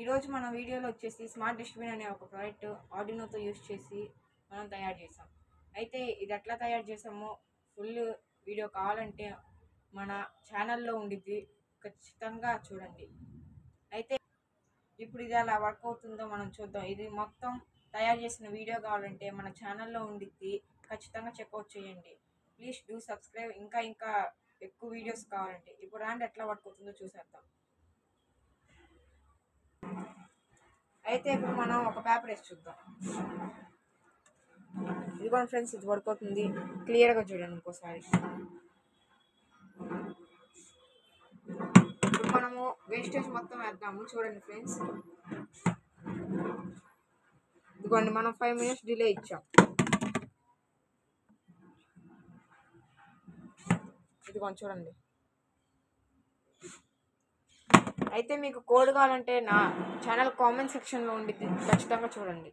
ఈరోజు మన వీడియోలో వచ్చేసి స్మార్ట్ డస్ట్బిన్ అనే ఒక ప్రోడక్ట్ ఆర్డినోతో యూస్ చేసి మనం తయారు చేసాం. అయితే ఇది ఎట్లా తయారు చేసామో ఫుల్ వీడియో కావాలంటే మన ఛానల్లో ఉండిద్ది, ఖచ్చితంగా చూడండి. అయితే ఇప్పుడు ఇది ఎలా వర్క్ అవుతుందో మనం చూద్దాం. ఇది మొత్తం తయారు చేసిన వీడియో కావాలంటే మన ఛానల్లో ఉండిద్ది, ఖచ్చితంగా చెక్అవుట్ చేయండి. Please do subscribe. ఇంకా ఎక్కువ వీడియోస్ కావాలంటే ఇప్పుడు రాండి ఎట్లా వర్క్ అవుతుందో చూసేద్దాం. అయితే ఇప్పుడు మనం ఒక పేపర్ వేసి చూద్దాం. ఇదిగోండి ఫ్రెండ్స్, ఇది వర్క్ అవుతుంది. క్లియర్గా చూడండి ఇంకోసారి. ఇప్పుడు మనము వేస్టేజ్ మొత్తం వేద్దాము. చూడండి ఫ్రెండ్స్, ఇదిగోండి మనం 5 minutes డిలే ఇచ్చాం. ఇదిగోండి చూడండి. అయితే మీకు కోడ్ కావాలంటే నా ఛానల్ కామెంట్ సెక్షన్లో ఉండిద్ది, ఖచ్చితంగా చూడండి.